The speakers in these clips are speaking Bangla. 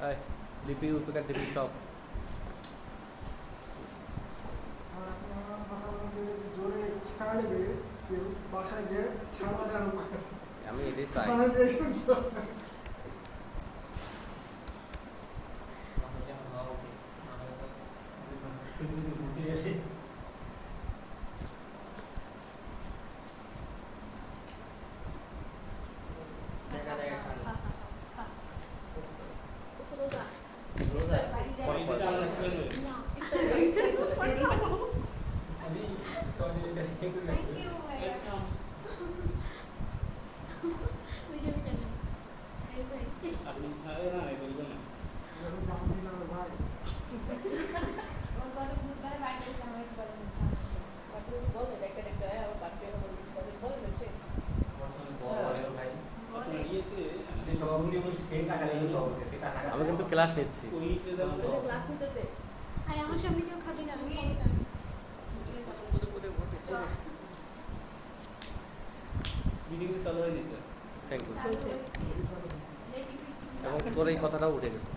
এই লিপি উপকার টিপি সব জোরে ছাড়বে কেউ বাসায় গিয়ে ছাড়া জানো আমি এটাই চাই। আমি কিন্তু ক্লাস নিচ্ছি। আমার সামনে কেউ খাবি না থ্যাংক ইউ। এবং তোর এই কথাটাও উঠে গেছে।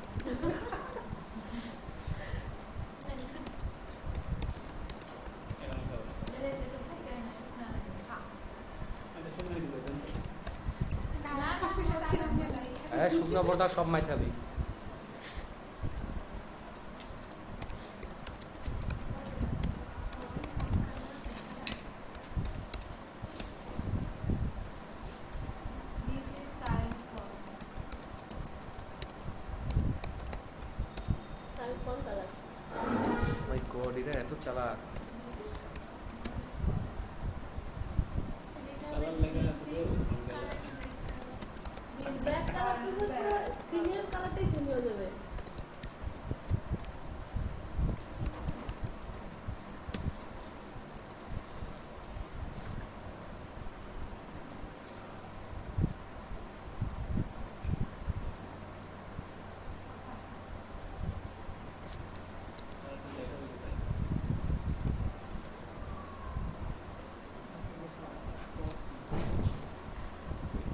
হ্যাঁ শুকনো বড়টা সব মাই খাবি। মাই গড এটা এত চালাক।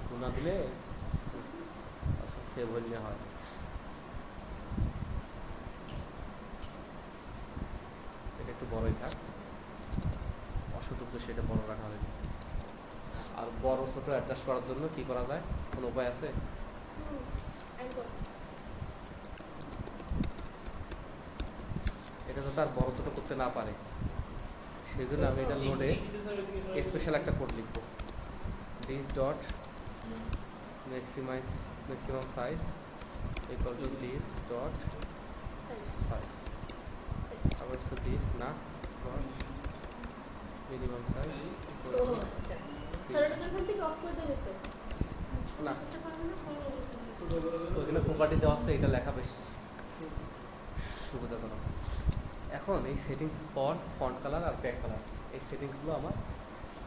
গুণা দিলে আচ্ছা সেভ হইলে হয়। এটা একটু বড়ই থাক, অসতর্ক সেটা বড় রাখা হয়নি। আর বড় ছোট অ্যাডজাস্ট করার জন্য কি করা যায়, কোনো উপায় আছে? এটা যাতে আর বড় ছোট করতে না পারে সেই জন্য আমি এটা নোটে স্পেশাল একটা কোড লিখবো। This dot maximum size equal to this dot size আবার হচ্ছে this না dot minimum size equal to না ওইখানে প্রপার্টি দেওয়া হচ্ছে, এটা লেখা বেশ সুবিধাজনক। এখন এই সেটিংস পর ফন্ট কালার আর ব্যাক কালার এই সেটিংসগুলো আমার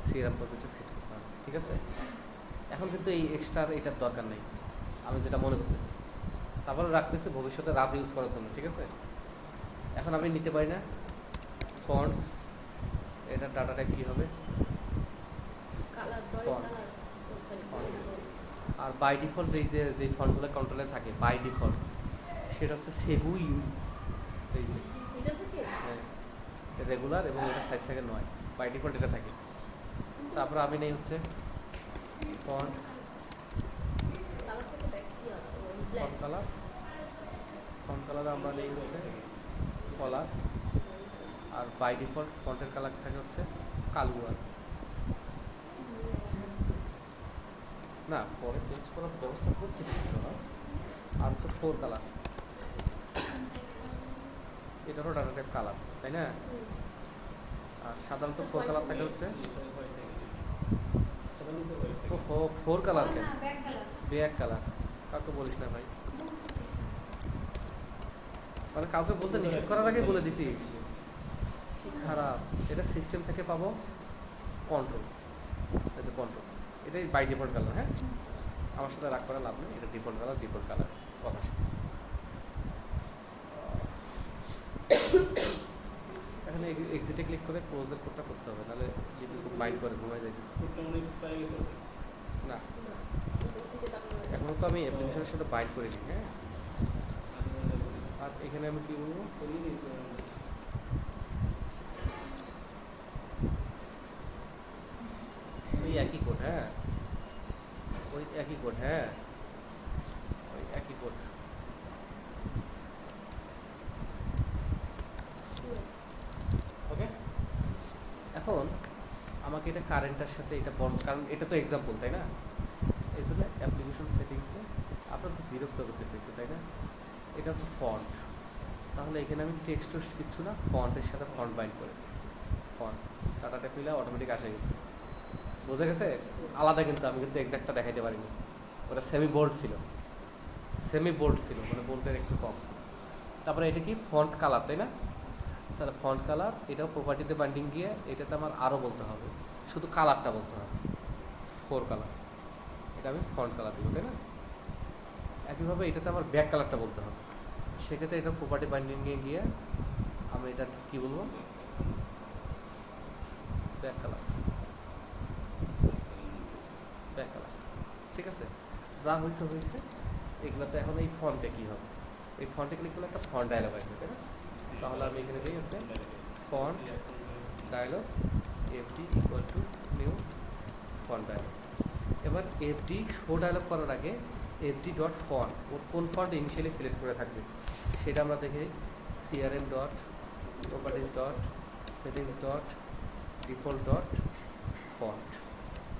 সিআরএম প্রজেক্টে সেট করতে হবে, ঠিক আছে? এখন কিন্তু এই এক্সট্রা এটার দরকার নেই, আমি যেটা মনে করতেছি। তারপরে রাখতেছি ভবিষ্যতে রাফ ইউজ করার জন্য, ঠিক আছে? এখন আমি নিতে পারি না ফন্টস, এটার ডাটা টাইপ কী হবে? ফন্ট। আর বাই ডিফল্ট এই যে ফন্টগুলো কন্ট্রোলে থাকে বাই ডিফল্ট সেটা হচ্ছে সেগুই এই যে হ্যাঁ রেগুলার এবং এটা সাইজ থাকে 9 বাই ডিফল্ট এটা থাকে। তারপরে আমি নেই হচ্ছে ফন্ট কালার আমরা নেই হচ্ছে কলার, আর বাই ডিফল্ট ফন্টের কালার থাকে হচ্ছে কালো। না পরে চেঞ্জ করার ব্যবস্থা করতেছি আর হচ্ছে 4 কালার, এটারও ডাটা টাইপ কালার, তাই না? আর সাধারণত 4 কালার থাকে হচ্ছে 4 কালার কেন ব্যাক কালার, কাউকে বলিস না ভাই, মানে কাউকে বলতে নিষেধ করার আগে বলে দিছিস, খারাপ। এটা সিস্টেম থেকে পাবো কন্ট্রোল, এই যে কন্ট্রোল, এটাই বাই ডিফল্ট কালার। হ্যাঁ আমার সাথে রাগ করা লাভ নেই, এটা ডিফল্ট কালার কথা শেষ। এখানে এক্সিটে ক্লিক করে ক্লোজের কোডটা করতে হবে, নাহলে লিপি খুব মাইন্ড করে ঘুমাই যাইতেছে। না এখনও তো আমি অ্যাপ্লিকেশনের সাথে বাইন্ড করিনি। হ্যাঁ আর এখানে আমি কি বলবো, ওই একই কোড, হ্যাঁ ওই একই কোড, হ্যাঁ ওই একই কোড। ওকে, এখন আমাকে এটা কারেন্টের সাথে এটা বন্ড, কারণ এটা তো এক্সাম্পল তাই না, এই জন্য অ্যাপ্লিকেশন সেটিংসে আপনার তো বিরক্ত করতেছে একটু তাই না। এটা হচ্ছে ফন্ট, তাহলে এখানে আমি টেক্সটও কিচ্ছু না, ফন্টের সাথে ফন্ট বাইন্ড করে ফন্ট ডাটাটা পেলে অটোমেটিক আসে গেছে, বোঝা গেছে। আলাদা কিন্তু আমি কিন্তু এক্সাক্টটা দেখাইতে পারিনি, ওটা সেমি বোল্ড ছিল, সেমি বোল্ড ছিল মানে বোল্ডের একটু কম। তারপরে এটা কি ফন্ট কালার তাই না, তাহলে ফন্ট কালার এটাও প্রপার্টিতে বাইন্ডিং গিয়ে এটাতে আমার আরও বলতে হবে, শুধু কালারটা বলতে হবে 4 কালার, এটা আমি ফন্ট কালার দেবো তাই না। একইভাবে এটাতে আমার ব্যাক কালারটা বলতে হবে, সেক্ষেত্রে এটা প্রপার্টি বাইন্ডিংয়ে গিয়ে আমি এটা কী বলবো, ব্যাক কালার, ব্যাক কালার, ঠিক আছে। যা হয়েছে হয়েছে, এগুলোতে এখন এই ফন্টে কী হবে, এই ফন্টে ক্লিক করলে একটা ফন্ট ডায়লগ আসবে তাই না। তাহলে আমি এখানে দিই হচ্ছে font dialog FD equal to new font dialog. এবার এফডি শো ডায়লগ করার আগে এফডি ডট ফন্ট, ওর কোন ফন্ট ইনিশিয়ালি সিলেক্ট করে থাকবে সেটা আমরা দেখে CRM dot properties dot settings dot default dot font,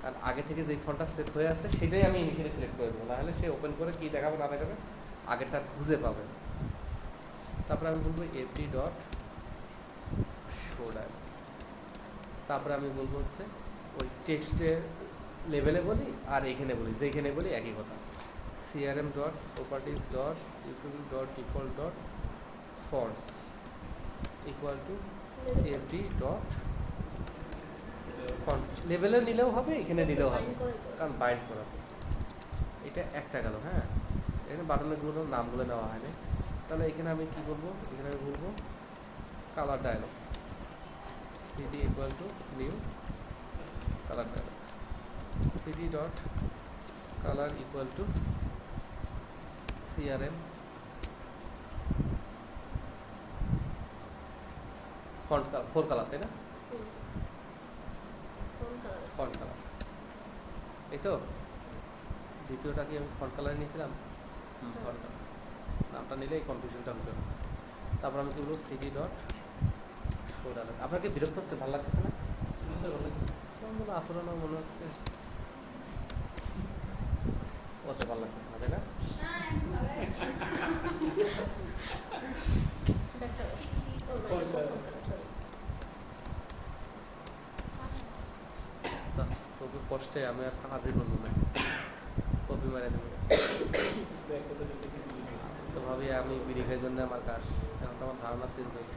আর আগে থেকে যেই ফন্টটা সেট হয়ে আছে সেটাই আমি ইনিশিয়ালি সিলেক্ট করে দেবো, নাহলে সে ওপেন করে কী দেখাবে না দেখাবে আগেরটা খুঁজে পাবে। তারপরে আমি বলবো এফডি ডট শো ডায়লগ, তারপরে আমি বলবো হচ্ছে ওই টেক্সটের লেভেলে বলি আর এখানে বলি, যেখানে বলি একই কথা, CRM dot properties dot YouTube dot default dot fonts equal to FD dot font, লেভেলে নিলেও হবে এখানে নিলেও হবে, কারণ বাইন্ড করা হবে। এটা একটা গেল, হ্যাঁ এখানে বাটনগুলোর নামগুলো নেওয়া হয়নি। তাহলে এখানে আমি কী করবো, এখানে আমি বলবো colour dialog CD equal to new colour dialog, CD dot colour equal to CRM font colour, 4 colour তাই না, ফন্ট কালার। এই তো দ্বিতীয়টা কি আমি ফন্ট কালার নিয়েছিলাম, ফন্ট কালার নামটা নিলে এই কনফিউশনটা হতো। তারপর আমি কি বলবো সিডি ডট শো ডায়লগ। আপনার কি বিরক্ত হচ্ছে, ভালো লাগতেছে না, মনে আচরণও মনে হচ্ছে ওতে ভালো লাগতেছে না তাই না। তবু কষ্টে আমি আর কাজই করবো না, কপি মারে দেবো, তো ভাবি আমি বিড়ি খাই জন্য আমার কাজ, এখন তো আমার ধারণা চেঞ্জ হয়েছে।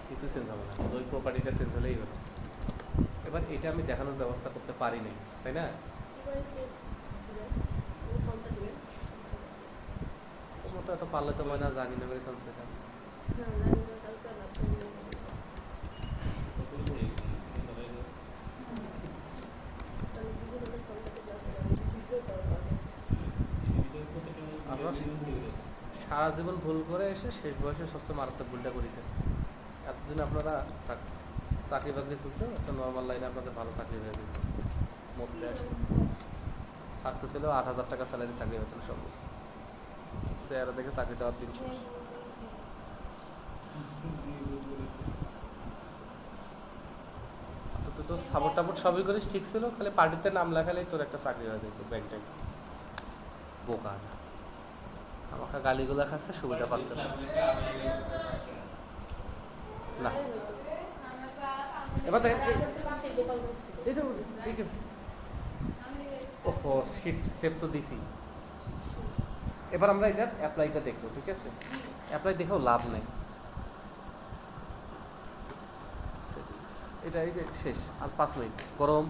কিছু চেঞ্জ হবে না, ওই প্রপার্টিটা চেঞ্জ হলেই হলো। এবার এটা আমি দেখানোর ব্যবস্থা করতে পারি নাই তাই না, তোমার তো এত পারলে তো মনে হয় জানি না করে চান্স পেতাম। আমরা সারা জীবন ভুল করে এসে শেষ বয়সে সবচেয়ে মারাত্মক ভুলটা করেছে। এতদিন আপনারা চাকরি বাকরি খুঁজলেও একটা নর্মাল লাইনে আপনাদের ভালো চাকরি হয়ে যেত, মরতে আসছে সাকসেস হলেও 8,000 টাকা স্যালারি চাকরি হতো না সর্বোচ্চ, চেয়ারে দেখে চাকরি দেওয়ার দিন শেষ। তুই তো সাপোর্ট টাপোর্ট সবই করিস ঠিক ছিল, খালি পার্টিতে নাম লেখালেই তোর একটা চাকরি হয়ে যেত ব্যাংক ট্যাঙ্ক। বোকা না, আমাকে গালিগুলো খাচ্ছে, সুবিধা পাচ্ছে না। না এবার দেখেন এই তো ওহো শিট, সেভ তো দিছি। এবার আমরা এটা অ্যাপ্লাইটা দেখবো, ঠিক আছে, অ্যাপ্লাই দেখেও লাভ নেই, এটা এই যে শেষ, আর 5 মিনিট গরম,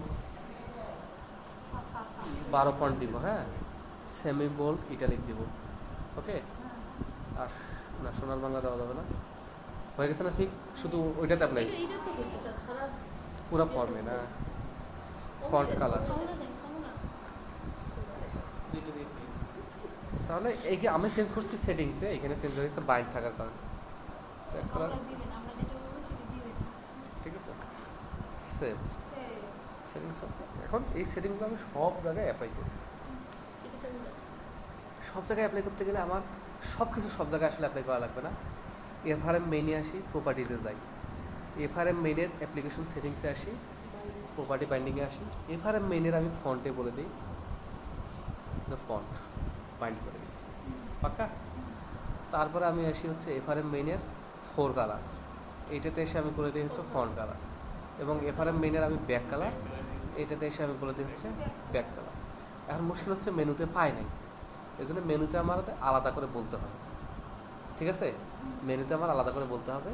12 ফন্ট দিব, হ্যাঁ সেমি বোল্ড ইটালিক দিব, ওকে। আর না সোনার বাংলা দেওয়া যাবে না, হয়ে গেছে না ঠিক, শুধু ওইটাতে অ্যাপ্লাই। পুরো ফর্মে না, ফন্ট কালার। তাহলে এই যে আমি চেঞ্জ করছি সেটিংসে, এখানে চেঞ্জ হয়েছে বাইন্ড থাকার কারণে। ব্যাক কালার ঠিক আছে, সেভ সেটিংস। এখন এই সেটিংসগুলো আমি সব জায়গায় অ্যাপ্লাই করি। সব জায়গায় অ্যাপ্লাই করতে গেলে আমার সব কিছু সব জায়গায় আসলে অ্যাপ্লাই করা লাগবে না। এফআরএম মেইনে আসি, প্রপার্টিজে যাই, এফআরএম মেইনের অ্যাপ্লিকেশন সেটিংসে আসি, প্রপার্টি বাইন্ডিংয়ে আসি। এফআরএম মেইনের আমি ফন্টে বলে দিই যে ফন্ট বাইন্ড করে দিই, পাক্কা। তারপরে আমি আসি হচ্ছে এফআরএম মেইনের 4 কালার, এইটাতে এসে আমি করে দিই হচ্ছে ফন্ট কালার। এবং এফআরএম মেইনের আমি ব্যাক কালার, এইটাতে এসে আমি বলে দিই হচ্ছে ব্যাক কালার। এখন মুশকিল হচ্ছে মেনুতে পাই নাই, এই জন্য মেনুতে আমার আলাদা করে বলতে হবে, ঠিক আছে। মেনুতে আমার আলাদা করে বলতে হবে।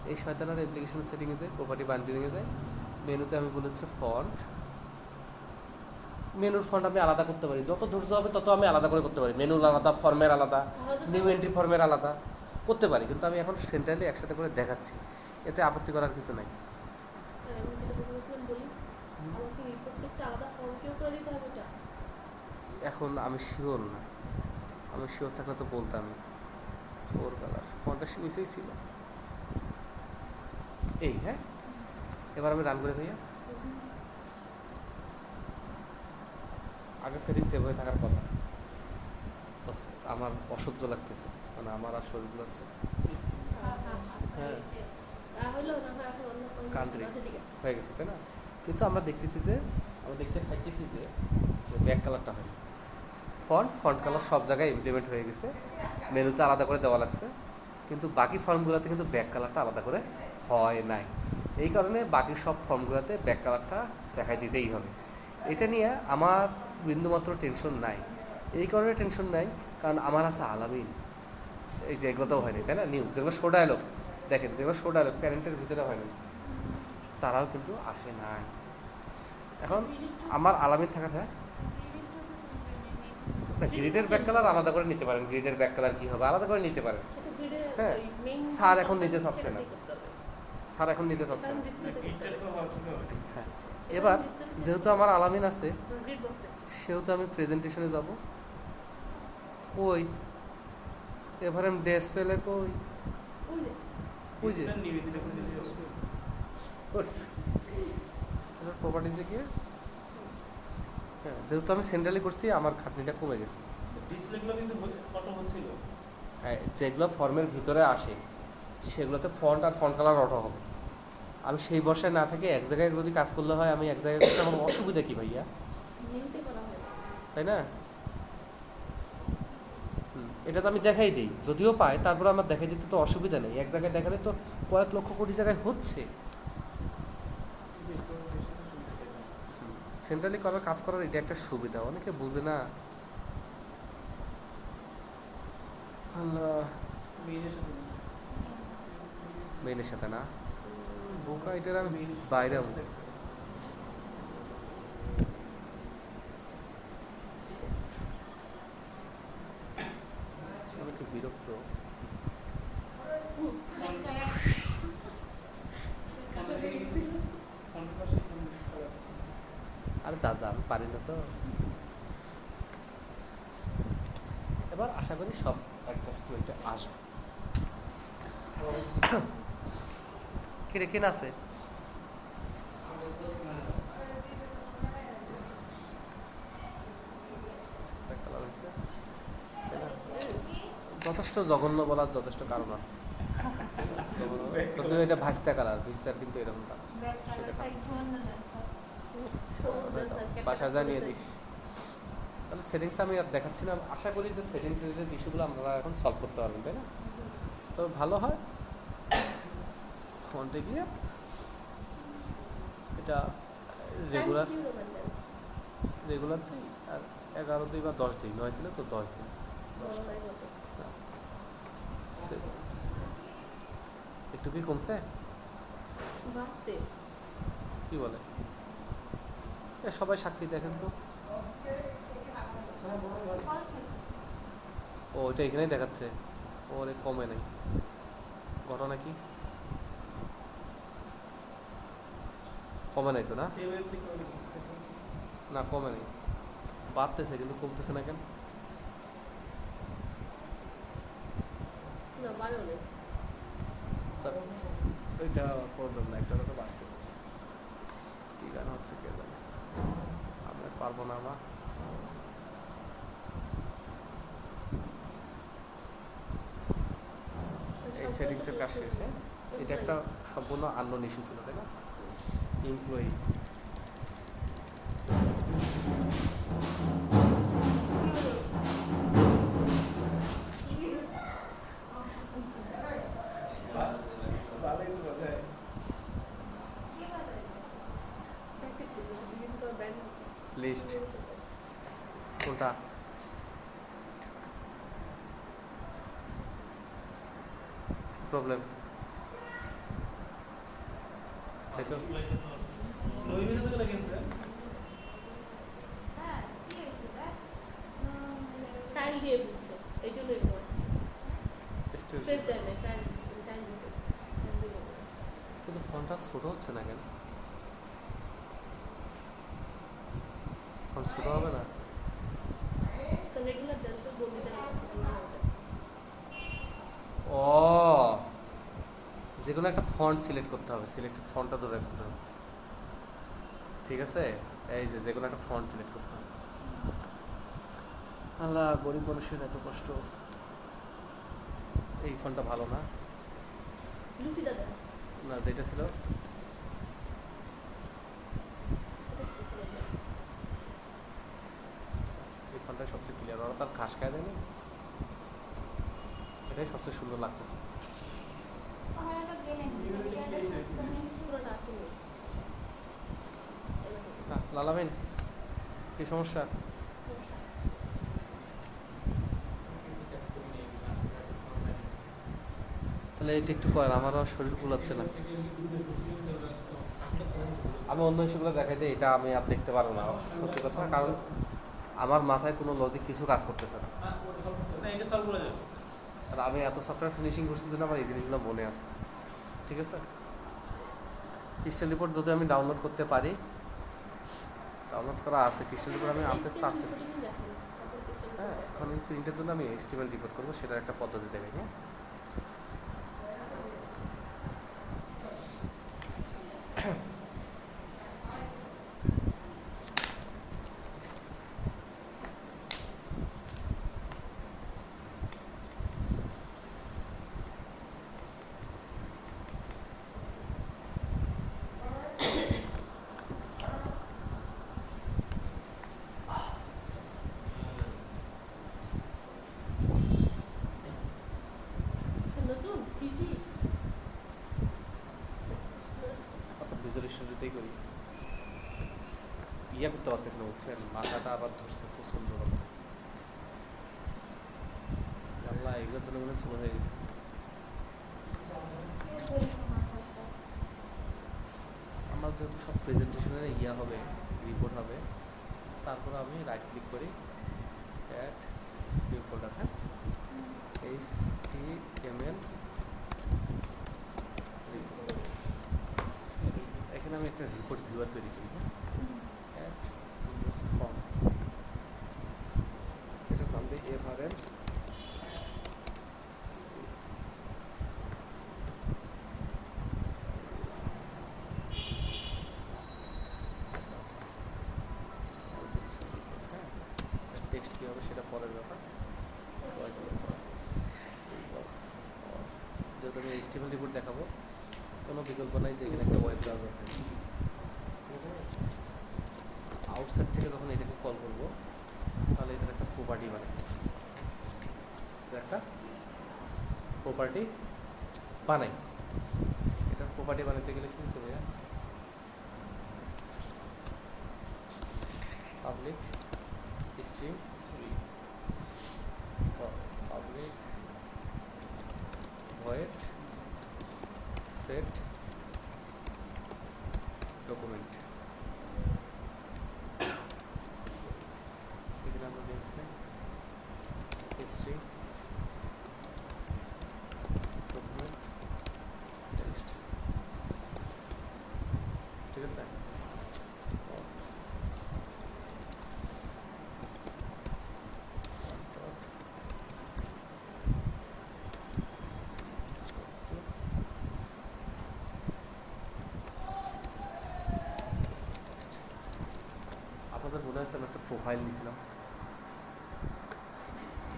এই শয়তানের অ্যাপ্লিকেশন সেটিংয়ে যাই, প্রপার্টি বাইন্ডিংয়ে যাই, মেনুতে আমি বলে হচ্ছে ফন্ট। মেনুর ফন্ট আমি আলাদা করতে পারি, যত ধৈর্য হবে তত আমি আলাদা করে করতে পারি। মেনুর আলাদা, ফর্মের আলাদা, নিউ এন্ট্রি ফর্মের আলাদা করতে পারি, কিন্তু আমি এখন সেন্ট্রালি একসাথে করে দেখাচ্ছি, এতে আপত্তি করার কিছু নাই। এখন আমি শিওর না, আমি শিওর থাকলে তো বলতাম। 4 কালার ফন্টটা নিচেই ছিল এই। হ্যাঁ, এবার আমি রান করে ভাইয়া। আগে সেটিং সেভ হয়ে থাকার কথা। আমার অসহ্য লাগতেছে, মানে আমার আর শরীর হচ্ছে। হ্যাঁ, কান্ট্রি হয়ে গেছে তাই না, কিন্তু আমরা দেখতেছি যে দেখতে পাইতেছি যে ব্যাক কালারটা হয়। ফন্ট কালার সব জায়গায় ইমপ্লিমেন্ট হয়ে গেছে, মেনুতে আলাদা করে দেওয়া লাগছে, কিন্তু বাকি ফর্মগুলোতে কিন্তু ব্যাক কালারটা আলাদা করে হয় নাই। এই কারণে বাকি সব ফর্মগুলোতে ব্যাক কালারটা দেখাই দিতেই হবে। এটা নিয়ে আমার বিন্দুমাত্র টেনশন নাই। এই কারণে টেনশন নাই কারণ আমার আছে আলামিন, এই যেগুলোতেও হয়নি তাই না, নিউ যেগুলো শো ডায়লগ, দেখেন যেগুলো শো ডায়লগ প্যারেন্টের ভিতরে হয়নি, তারাও কিন্তু আসে নাই। এখন আমার আলামিন থাকার, হ্যাঁ না, গ্রিডের ব্যাক কালার আলাদা করে নিতে পারেন, গ্রিডের ব্যাক কালার কী হবে আলাদা করে নিতে পারেন। হ্যাঁ, স্যার এখন নিতে চাচ্ছে না, স্যার এখন নিতে চাচ্ছে না। হ্যাঁ, এবার যেহেতু আমার আলামিন আছে, সেহেতু আমি প্রেজেন্টেশনে যাব। কই এফআরএম ডিসপ্লে কই, ওই যে প্রপার্টিজে গিয়ে, হ্যাঁ যেহেতু আমি সেন্ট্রালি করছি আমার খাটনিটা কমে গেছে। হ্যাঁ, যেগুলো ফর্মের ভিতরে আসে সেগুলোতে ফন্ট আর ফন্ট কালার অটো হবে। আমি সেই বর্ষায় না থেকে এক জায়গায় যদি কাজ করলে হয়, আমি এক জায়গায় করতে আমার অসুবিধা কি ভাইয়া, তাই না? এটা তো আমি দেখাই দিই, যদিও পাই তারপরে আমার দেখাই দিতে তো অসুবিধা নেই। এক জায়গায় দেখালে তো কয়েক লক্ষ কোটি জায়গায় হচ্ছে। সেন্ট্রালি কবে কাজ করার এটা একটা সুবিধা, অনেকে বুঝে না। আল্লাহ, মেয়েদের সাথে না বোকা, এটার আমি বাইরে অনেকে বিরক্ত। আরে যা আমি পারি না তো। এবার আশা করি সব অ্যাডজাস্টমেন্টে আসবে। কিরে কেন আছে? যথেষ্ট জঘন্য বলার যথেষ্ট কারণ আছে। যদিও এটা ভাইস্তা কালার, ভিস্তার কিন্তু এরকম কালার, সেটা বাসায় যা নিয়ে দিস। তাহলে সেটিংস আমি আর দেখাচ্ছি না। আশা করি যে সেটিংস রিলেটেড ইস্যুগুলো আমরা এখন সলভ করতে পারবেন, তাই না? তো ভালো হয় ফোনটে গিয়ে এটা রেগুলার দিই, আর 11 দিই বা 10 দিই, 9 ছিল তো 10 দিই, 10টা একটু কি কমছে কি বলে? সবাই সাক্ষী দেখেন তো। ও ওইটা এখানেই দেখাচ্ছে, ওরে কমে নাই। ঘটনা কি? কমে নাই তো না? না কমে নাই, বাড়তেছে কিন্তু কমতেছে না কেন? না বাড়ো নেই। স্যার ওইটা প্রবলেম না, একটা তো বাড়ছে। কী গান হচ্ছে কে জানে, আমি আর পারবো না। আমার এই সেটিংসের কাজ শেষে এটা একটা সম্পূর্ণ আননোন ইস্যু ছিল, তাই না? এমপ্লয়ি লিস্ট কোনটা? প্রবলেম এই তো টাইল দিয়ে দিচ্ছে, এই জন্য এরকম আসছে। স্পেস দেয় না, টাইল দিচ্ছে, টাইল দিচ্ছে। কিন্তু ফোনটা ছোটো হচ্ছে না কেন? ফোন ছোটো হবে না? রেগুলার দেন তো বলতে ও, যে কোনো একটা ফন্ট সিলেক্ট করতে হবে, সিলেক্টেড ফন্টটা ধরে করতে হবে। ঠিক আছে, এই যে কোনো একটা ফন্ট সিলেক্ট করতে হবে। আল্লাহ, গরিব মানুষের এত কষ্ট। এই ফোনটা ভালো না, লুসি দাদা না যেটা ছিল এই ফোনটাই সবচেয়ে ক্লিয়ার, ওরা তার ঘাস খায় দেয়নি, এটাই সবচেয়ে সুন্দর লাগতেছে। পুরোটা আসেনি। লালাবেন কি সমস্যা? তাহলে এটা একটু করেন, আমারও শরীর কুলাচ্ছে না। আমি অন্য ইস্যুগুলো দেখাইতে এটা আমি আর দেখতে পারবো না, সত্যি কথা, কারণ আমার মাথায় কোনো লজিক কিছু কাজ করতেছে না। আর আমি এত সফটওয়্যার ফিনিশিং করছি যেন আমার এই জিনিসগুলো মনে আছে। ঠিক আছে, ক্রিস্টাল রিপোর্ট যদি আমি ডাউনলোড করতে পারি, ডাউনলোড করা আছে ক্রিস্টাল রিপোর্ট, আমি আনতে চাচ্ছি। হ্যাঁ, এখন এই প্রিন্টের জন্য আমি HTML রিপোর্ট করবো, সেটার একটা পদ্ধতি দেবে। হ্যাঁ, নতুন সিসি আচ্ছা ভিজুয়ালাইজেশনটাই করি। ইয়া করতে পারতেছি না, বুঝছেন, মাথাটা আবার ধরছে প্রচন্ড রকম। আল্লাহ, এগুলোর জন্য মনে স্লো হয়ে গেছে। আমার যেহেতু সব প্রেজেন্টেশনের ইয়া হবে, রিপোর্ট হবে, তারপর আমি রাইট ক্লিক করি, অ্যাড নিউ ফোল্ডার। হ্যাঁ, HTML এখানে আমি একটা রিপোর্ট ভিউয়ার তৈরি করি। হ্যাঁ, অ্যাড ইউজ ফর্ম, এটার নাম দিই এভারেল টেক্সট কী হবে সেটা পরের ব্যাপার। যেহেতু আমি HTML রিপোর্ট দেখাবো, কোনো বিকল্প নাই যে এখানে একটা ওয়েব ব্রাউজার থাকে। আউটসাইড থেকে যখন এটাকে কল করবো, তাহলে এটার একটা প্রপার্টি বানাই, একটা প্রপার্টি বানাই। এটার প্রপার্টি বানাতে গেলে কী হচ্ছে ভাইয়া, public string, public void set document, এখানে আমরা দেখছি স্ট্রিং ডকুমেন্ট টেক্সট। ঠিক আছে, আছে, আমি একটা প্রোফাইল নিয়েছিলাম,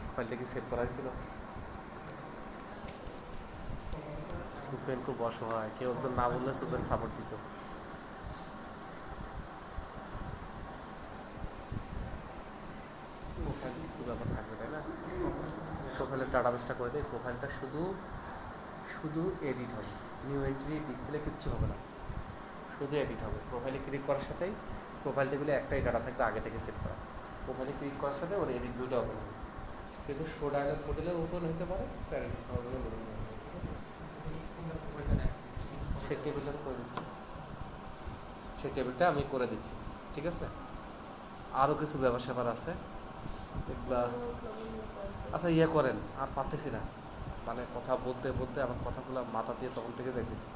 প্রোফাইলটা কি সেভ করা হয়েছিল? সুফেন খুব অসহায়, কেউ একজন না বললে সুফেন সাপোর্ট দিত। প্রোফাইল কিছু ব্যাপার থাকবে, তাই না? প্রোফাইলের ডাটাবেসটা করে দেয়, প্রোফাইলটা শুধু শুধু এডিট হবে, নিউ এন্ট্রি ডিসপ্লে কিচ্ছু হবে না, শুধু এডিট হবে। প্রোফাইলে ক্লিক করার সাথেই প্রোফাইল টেবিলে একটাই ডাটা থাকবে আগে থেকে সেট করা, প্রোফাইলে ক্লিক করার সাথে ওর এডিট ভিউটা ওপেন হবে, কিন্তু শো ডায়ালগ মডেলে ওপেন হতে পারে, প্যারেন্ট মডেলে ওপেন হতে পারে, ঠিক আছে? সেই টেবিলটা আমি করে দিচ্ছি, সেই টেবিলটা আমি করে দিচ্ছি, ঠিক আছে? আরও কিছু ব্যাপার স্যাপার আছে এগুলা। আচ্ছা ইয়ে করেন, আর পারতেছি না, মানে কথা বলতে বলতে আমার কথাগুলো মাথা দিয়ে তখন থেকে যাইতেছে,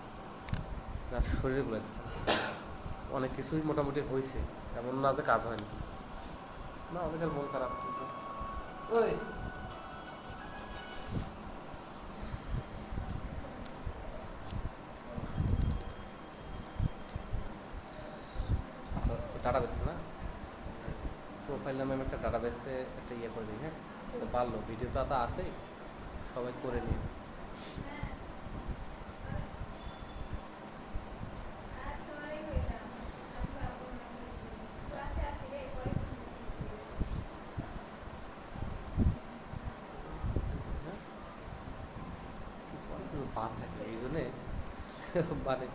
আর শরীরে গুলাইতেছে। অনেক কিছুই মোটামুটি হয়েছে, এমন না যে কাজ হয়নি, না অনেকের মন খারাপ। ওই আচ্ছা ডাটাবেসে না, প্রোফাইল নামে আমি একটা ডাটাবেসে একটা ইয়ে করে দিই, হ্যাঁ? তো পারলো, ভিডিও তো আছেই, সবাই করে নিয়ে। বাদ থাকে এই জন্যে মানে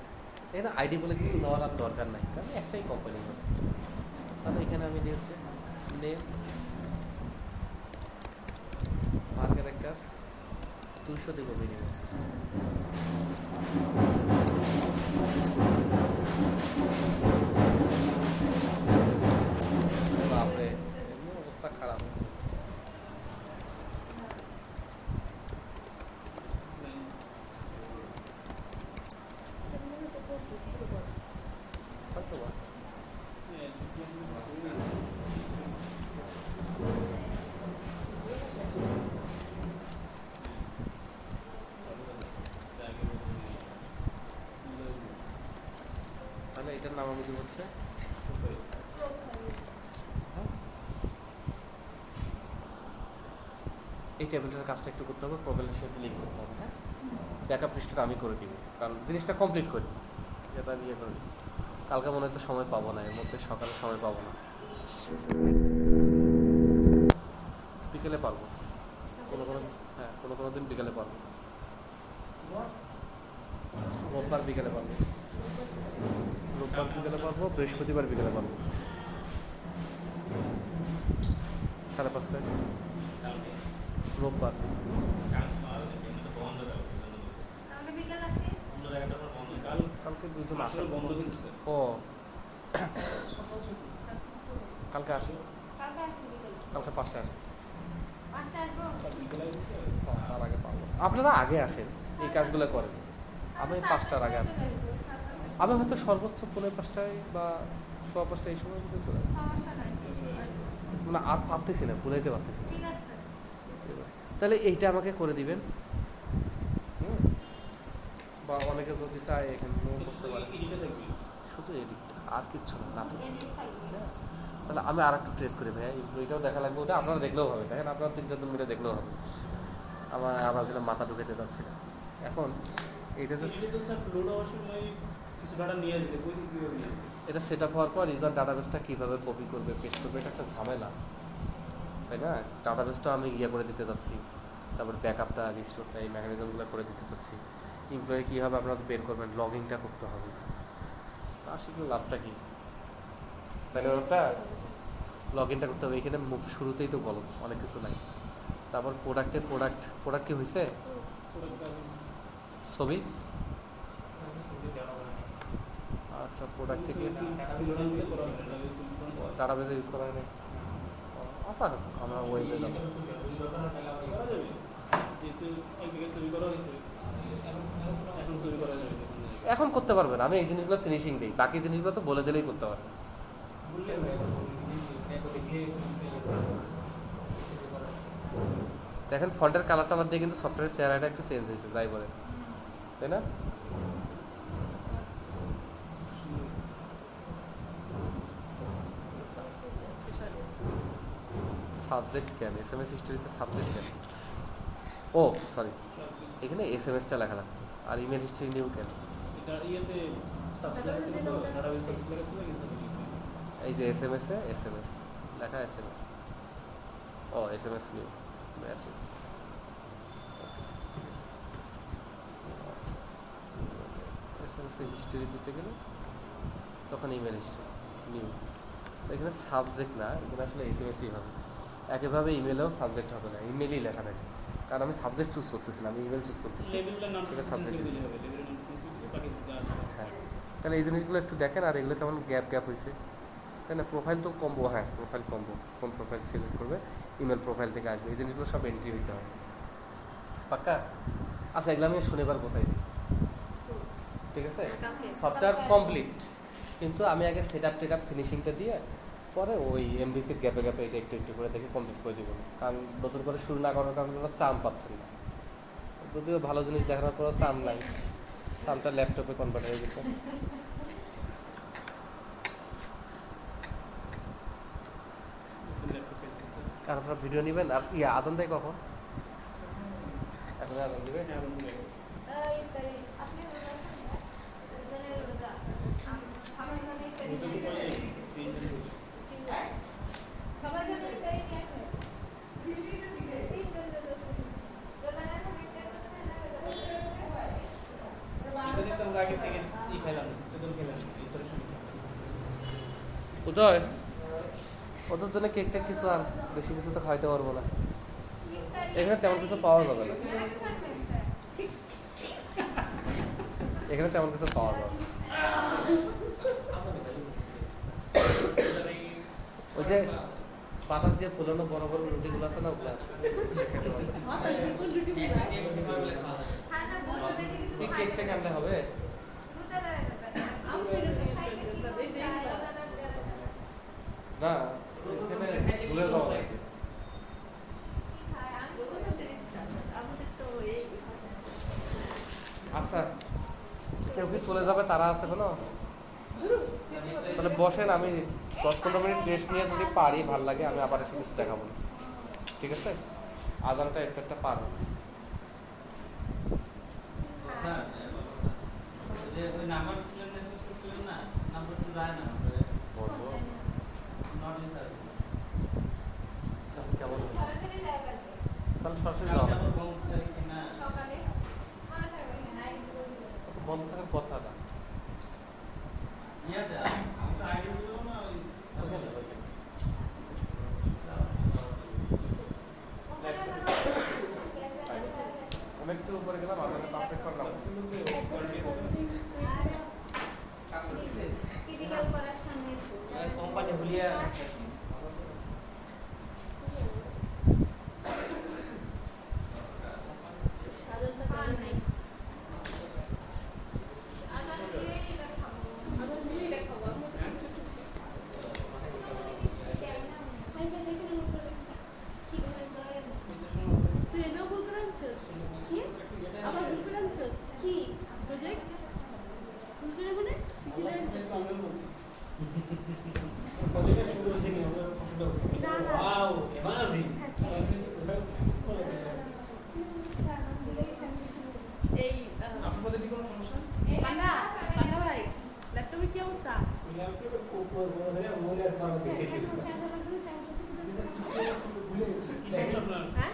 এটা আইডি বলে কিছু নেওয়ার আর দরকার নাই, কারণ একটাই কোম্পানি হবে। তাহলে এখানে আমি দিয়ে হচ্ছে নেম আর ক্যারেক্টার 200 দেব মিনিমাম। বাপরে, এমনি অবস্থা খারাপ। হয়তো বা তাহলে এটার নাম আমি দিব হচ্ছে এই টেবিলটার কাজটা একটু করতে হবে, প্রোফাইলের সাথে লিঙ্ক করতে হবে, হ্যাঁ? ব্যাকআপ পৃষ্ঠাটা আমি করে দিব, কারণ জিনিসটা কমপ্লিট করি, এটা ইয়ে করে দিই। কালকে মনে হয় তো সময় পাবো না, এর মধ্যে সকালে সময় পাবো না, বিকেলে পারবো, কোনো কোনো হ্যাঁ কোনো কোনো দিন বিকেলে পারবো, রোববার বিকেলে পারবো, রোববার বিকেলে পারবো, বৃহস্পতিবার বিকেলে পারবো 5:30টায়, রোববার। কালকে দুজন আসে, ও কালকে আসি, কালকে 5টায় আসে, তার আগে পারবো। আপনারা আগে আসেন, এই কাজগুলো করেন, আমি 5টার আগে আসি, আমি হয়তো সর্বোচ্চ 4:30 বা 5:15 এই সময় মধ্যে চলে আসবো। মানে আর পারতেছি না, ভুলাইতে পারতেছি না। তাহলে এইটা আমাকে করে দিবেন, বা অনেকে যদি চায় এখানে করতে পারে, শুধু এডিটটা আর কিচ্ছু না। তাহলে আমি আর একটু ট্রেস করি ভাইয়া, এটাও দেখা লাগবে, ওটা আপনারা দেখলেও হবে, দেখেন আপনারা 3-4 মিনিটে দেখলেও হবে, আমার আর ওখানে মাথা ঢুকাতে যাচ্ছে না এখন। এটা যে এটা সেট আপ হওয়ার পর ইউজার ডাটাবেসটা কীভাবে কপি করবে পেস্ট করবে, এটা একটা ঝামেলা, তাই না? ডাটাবেসটা আমি ইয়ে করে দিতে যাচ্ছি, তারপর ব্যাকআপটা রিস্টোরটা এই মেকানিজমগুলো করে দিতে চাচ্ছি। এমপ্লয়ি কী হবে আপনারা তো বের করবেন, লগ ইনটা করতে হবে, আসলে লাভটা কী, তাই না? ওটা লগ ইনটা করতে হবে, এখানে শুরুতেই তো গলত, অনেক কিছু নাই। তারপর প্রোডাক্ট কি হয়েছে, ছবি, আচ্ছা প্রোডাক্ট থেকে ডাটাবেসে ইউজ করা হয়, আচ্ছা আমরা ওয়েবে যাবো। এখন করতে পারবেন, আমি এই জিনিসগুলো ফিনিশিং দিই, বাকি জিনিসগুলো তো বলে দিলেই করতে পারবেন। দেখেন ফন্টের কালার টালার দিয়ে কিন্তু সফটওয়্যারের চেহারাটা একটু চেঞ্জ হয়েছে, যাই বলে, তাই না? সাবজেক্ট কেন, এস এম এস হিস্টোরিতে সাবজেক্ট কেন? ও সরি, এখানে এস এম এসটা লেখা লাগতো, আর ইমেল হিস্ট্রি নিউ কেন? এটা ইয়েতে সাবজেক্ট ছিল তো ডাটাবেস সাবজেক্ট লেখা ছিল কিন্তু লিখছি এই যে এস এম এস লেখা এস এম এস, ও S M S new message, ঠিক আছে। আচ্ছা, এস এম এস হিস্ট্রি দিতে গেলে তখন ইমেল হিস্ট্রি নিউ, তো এখানে সাবজেক্ট না, এখানে আসলে এস এম এসই হবে। একইভাবে ইমেলেও সাবজেক্ট হবে না, ইমেলই লেখা থাকে, কারণ আমি সাবজেক্ট চুজ করতেছি না, আমি ইমেল চুজ করতেছি। লেভেলের নাম সেটা চেঞ্জ subject করে দিলে হবে, লেভেলের নাম চেঞ্জ করে বাকি যেটা আছে হ্যাঁ, তাহলে এই জিনিসগুলো একটু দেখেন, আর এগুলো কেমন গ্যাপ হয়েছে, তাই না? প্রোফাইল তো কম্বো, হ্যাঁ প্রোফাইল কম্বো, কোন প্রোফাইল সিলেক্ট করবে, ইমেল প্রোফাইল থেকে আসবে, এই জিনিসগুলো সব এন্ট্রি হইতে হবে, পাক্কা? আচ্ছা, এগুলো আমি শনিবার বসাই দিই, ঠিক আছে? সফটওয়্যার কমপ্লিট, কিন্তু আমি আগে সেট আপ ফিনিশিংটা দিয়ে পরে ওই এমভিসির গ্যাপে এটা একটু একটু করে দেখে কমপ্লিট করে দিব, কারণ নতুন করে শুরু না করার কারণে ওরা চাম পাচ্ছেন না, যদিও ভালো জিনিস দেখানোর পরও চাম নাই, চামটা ল্যাপটপে কনভার্ট হয়ে গেছে। ল্যাপটপ পেজ আছে আর আপনারা ভিডিও নেবেন, আর আজান দেয় কখন? এখন আজান দিবে। আগে থেকে ই খেলাম একদম খেলাম উদয়, ওদের জন্য কেকটা কিছু আর বেশি কিছু তো খাইতে পারবো না, এখানে তেমন কিছু পাওয়া যাবে না, এখানে তেমন কিছু পাওয়া যাবে না। ওই যে বাতাস দিয়ে ফুলানো বড় বড় রুটিগুলো আছে না, ওগুলা বেশি খেতে পারবে। কি কেকটা কেমনে হবে? না, এখানে ভুলে যাওয়া লাগে। আচ্ছা, কেউ কি চলে যাবে, তারা আছে কোনো? তাহলে বসেন, আমি 10-15 মিনিট রেস্ট নিয়ে যদি পারি, ভালো লাগে, আমি আবার এসে কিছু দেখাবো, ঠিক আছে? আজানটা একটা পার হবে। হ্যাঁ, যে ওই নাম্বার ছিলেন না, নাম্বার তো যায় না, বলবো নট ইন সার্ভিস। কেমন হবে? তাহলে সরাসরি কালকে যাওয়া আবার বন্ধ থাকে কিনা বন্ধ থাকার কথা না। ইয়াতে আমি তো আইডি দিও না ওই আমি একটু উপরে গেলাম, আজানে 5 মিনিট করলাম। কোম্পানি হুলিয়া ওয়াও এমাজিং আপনাদের কি কোনো সমস্যা ল্যাপটপের কি অবস্থা? হ্যাঁ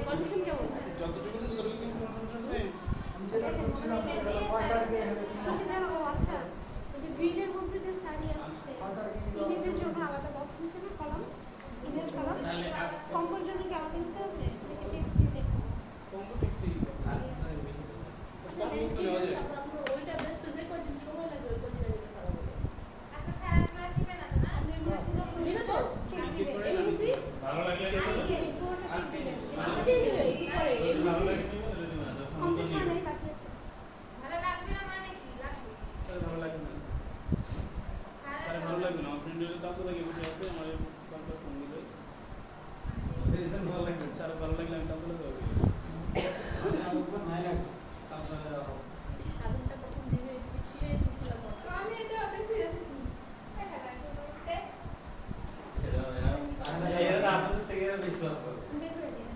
কন্ডিশন কেমন? যতটুকু আছে ততটুকু কিন্তু কোনো সমস্যা আছে আমি সেটা করছিলাম, 5 তারিখে গ্রিডের মধ্যে যে সারি আসছে ইমেজের জন্য আলাদা বক্স নিছে না, কলাম, ইমেজ কলাম, কম্পোর জন্য কি আলাদা দিতে হবে নাকি টেক্সট দিতে? কম্পো টেক্সট এই ওইটা বেসতে যে কয়দিন সময় লাগবে, ওই কয়দিন আমি চালাবো। আপনি এগুলো পুরো দিবে তো? চেক দিবেন, এমবিসি ভালো লাগলে আজকে পুরোটা চেক দিবেন, আজকে দিবে কি করে ভালো এমবিসি? লাগে কমপ্লিট হয় নাই বাকি আছে। ভালো লাগবে না স্যার, ভালো লাগবে না। আমার ফ্রেন্ডের দাম তো লাগে বসে আছে, আমার কন্ট্যাক্ট ফোন দিবে ভালো লাগবে স্যার, ভালো লাগলে আমি দাম তো লাগে আমার উপর নাই লাগে তারপরে বেশি হবে বের করে দিন।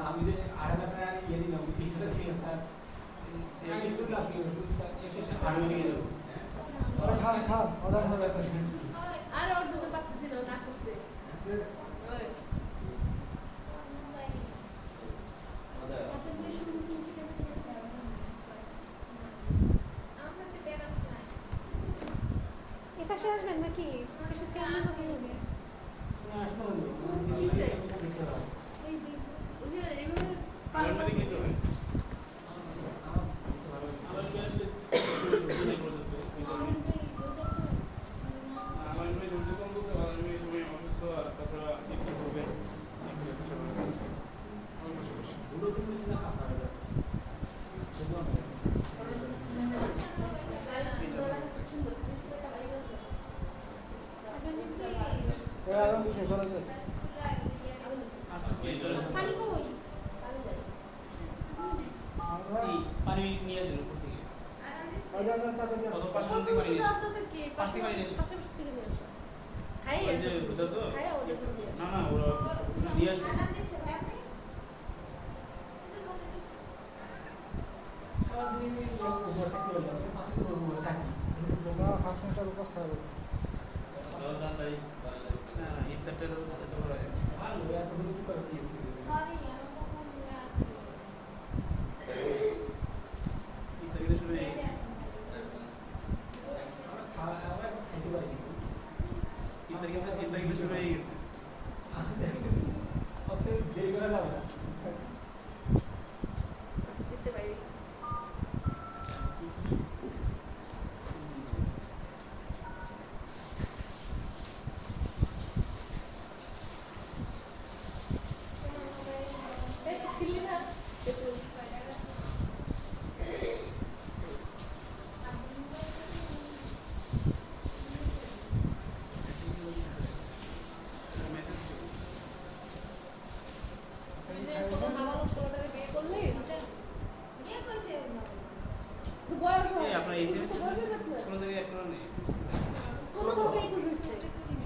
আমি যে আড়া টাকা ইয়ে দিলাম এটা দিয়ে স্যার সেই কিন্তু আপনি আড়া নিয়ে যাবো ওরা খান খান অর্ডার হবে আর ওর জন্য পাচ্ছি না না করছে ওই আচ্ছা 200 কি কি করতে হবে আমার তো ব্যালেন্স নাই এটা শেষ আসবেন নাকি এসেছে আমি হবে হবে এই বিল ওই যে এগুলো আমার পারবো দিকে দিতে হবে আমার কি আসলে দুই পর্যন্ত আমার এই প্রজেক্ট আমার এমনি ধৈর্য কম বলতে পারি আমি এই সময় অসুস্থ আর তাছাড়া একটু হবে দুটো তিন মিনিট না আপনার আচ্ছা নিচে এই আগাম দিছে চলে যায় পানি কই আমরা পানি নিয়ে আসেন উপর থেকে আগাম তাড়াতাড়ি কত পাঁচশো মধ্যে পানি নিয়ে আসেন পাঁচ থেকে পানি নিয়ে আসো। খাই ওই যে ওটা তো খাই ওদের জন্য না না ওরা নিয়ে আসুন আগাম দিচ্ছে ভাই আপনি সারাদিন উপর থাকতে পারলাম পাঁচশো উপর থাকি না 5 মিনিটের উপর থাকবে না ইফতারটার তো করা যায় ভালো এত কিছু করে দিয়েছি সরি আমি কখন ইফতার কিন্তু শুরু হয়ে গেছে আমরা এখন খাইতে পারি ইফতার কিন্তু শুরু হয়ে গেছে অত দেরি করা যাবে না জিততে পারি এই ছিলি না একটু মেসেজ কোনো নামালো কোনোটারে বিয়ে করলে যে কইছে তো বয়স হয় এই আপনার এসএমএস কোনো জায়গায় এখনো নেই কোনো কোনো বিয়ে করছে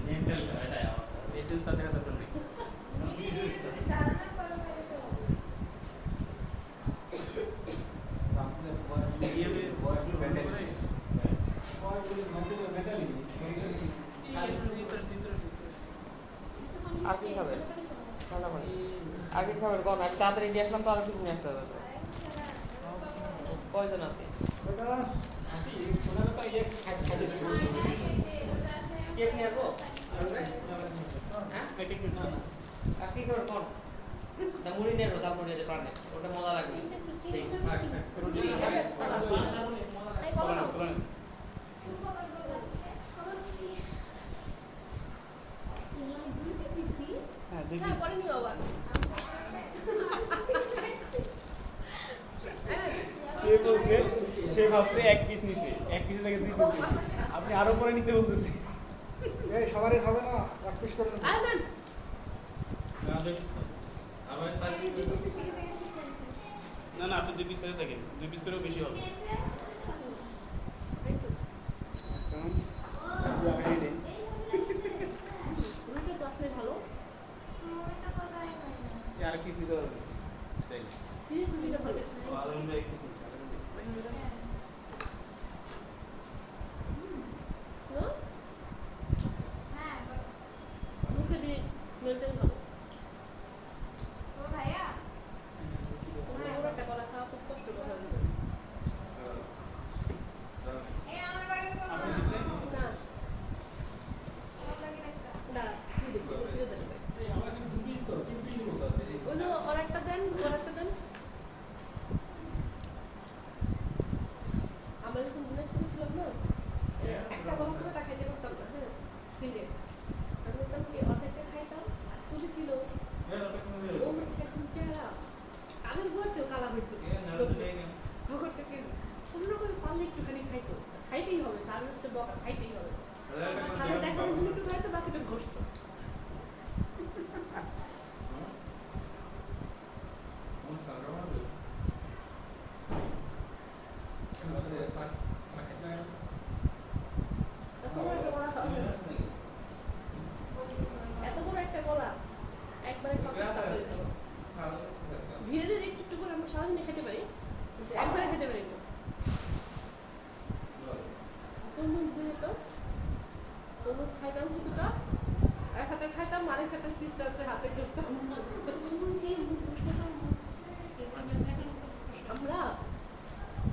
মেন্টাল এটা এসএমএস তার দেখা দরকার নেই নিজে যদি ধারণা করো তাহলে তো আপনাদের বয়স বয়সগুলো ভালো করে বয়সগুলো মেন্টাল মেন্টালি আর কি খাবে ঠান্ডা পানি আর কি খাবেন কোন আমি তাড়াতাড়ি নিয়ে আসলাম তো আর কিছু নিয়ে আসতে হবে তো। কয়জন আছে এটা ওনারা তো ইয়ে খাইতে কেক নিয়ে আসবো হ্যাঁ আর কি খাবেন কোন না মুড়ি নিয়ে আসবো তারপর নিয়ে যেতে পারেন ওটা মজা লাগবে এটা কি সেই কেক না কি রুটি এই বলো বলেন সুখবর বলো খবর কি ইলা দুই পিস দিছি হ্যাঁ দুই হ্যাঁ পরে নিও আবার সে ভাবছে এক পিস নিছে এক পিস থেকে দুই পিস নিছে আপনি আরো পরে নিতে বলতেছে এই সবারই হবে না এক পিস করে আয় না আবার এই দুই পিস থেকে পেয়েছি না না আপনি দুই পিস খেতে থাকেন দুই পিস করেও বেশি হবে রুটিটা তো আসলে ভালো আর পিস নিতে পারবেন চাই সিরিয়াসলি এটা ভালো ভালো মন্দ এক পিস নিছে না হ্যাঁ মুখে দিয়ে স্মেলটা ভালো ও ভাইয়া ওরা একটা কলা খাওয়া খুব কষ্ট করে এই আমার বাড়ির কোন আপনি শিখছেন না আমার বাড়ির একটা দাঁড়া সিঁড়ি সিঁড়ি দেন এই আমরা কিন্তু দুই পিস তো তিন পিস মতো আছে ওই যে ওর একটা দেন আমরা যখন দিনাজ করেছিলাম না একটা কলা করে খাইতে পারতাম না হ্যাঁ ফিল্ডে আমি বলতাম কি অর্ধেকটা খাইতাম তুলে ছিল ও হচ্ছে এখন চেহারা কানের বয়সেও কালা হইতো ভগৎটাকে অন্যরকম পারলে একটুখানি খাইতো খাইতেই হবে স্যার হচ্ছে বকা খাইতেই হবে স্যার দেখানোর জন্য একটু খাইতো বাকিটা ঘষতো এত বড় একটা গলা এক হচ্ছে হাতে করতাম মুখ দিয়ে মুখ প্রশ্নটা ক্যামেরা দেখার মতো প্রশ্ন। আমরা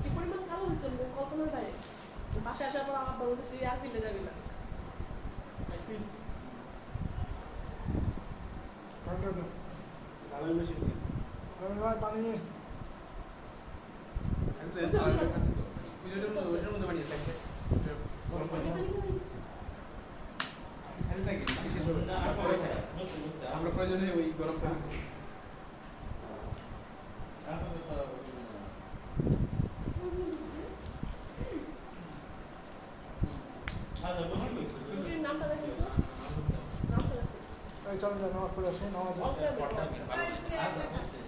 কি পরিমাণ কালো হয়েছে মুখ কল্পনার বাইরে বাসায় আসার পর আমার বলতে তুই আর ফিরে যাবি না এক পিস পানিটা দে। ভালো বেশি দিন আমি ভাই পানি খাচ্ছি তো ওইটার মধ্যে বানিয়েছে একটা গরম পানি খালি থাকি পানি শেষ হবে না আর পরে খাই আমরা প্রয়োজনে ওই গরম পানি রুটির নামটা দেখেন তো নামটা দেখেন এই চল যা নামাজ পড়ে আসি নামাজ অল্প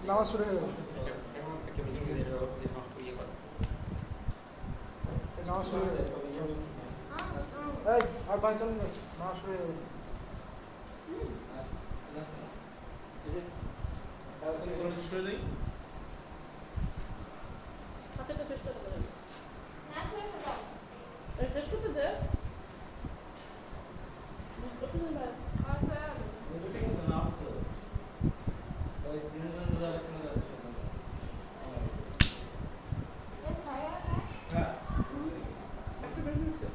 নামাজ শুরু হয়ে গেল এই নামাজ শুরু হয়ে গেল এই আর ভাই চলুন যাই নামাজ শুরু হয়ে গেল হাতেটা শেষ করতে পারেন শেষ করতে দে ওষুধ ভাই একটা বের হয়েছে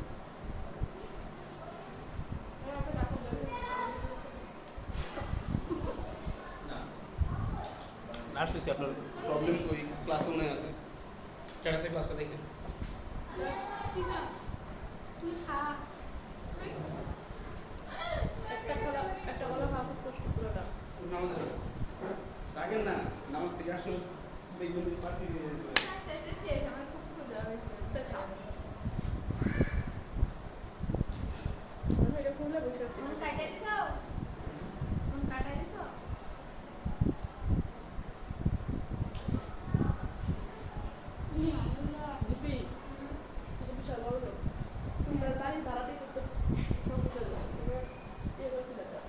আসতেছি আপনার প্রবলেম ওই ক্লাসে মনে আছে স্ট্যাটাসে ক্লাসটা দেখেন তুই থাক একটা গলা ভাব কষ্ট পুরোটা নামাজ থাকেন না নামাজ থেকে আসলে দেখবেন পার্টি শেষ আমার খুব ক্ষুধা হয়েছে আমি এটা খুললে বসে আছি মন কাটাই দিছ মন কাটাই দিছ দিবি এটা বিশাল বড় লোক তোমার বাড়ি ভাড়াতে করতে সমস্যা চলে যায় ইয়ে করে দেখা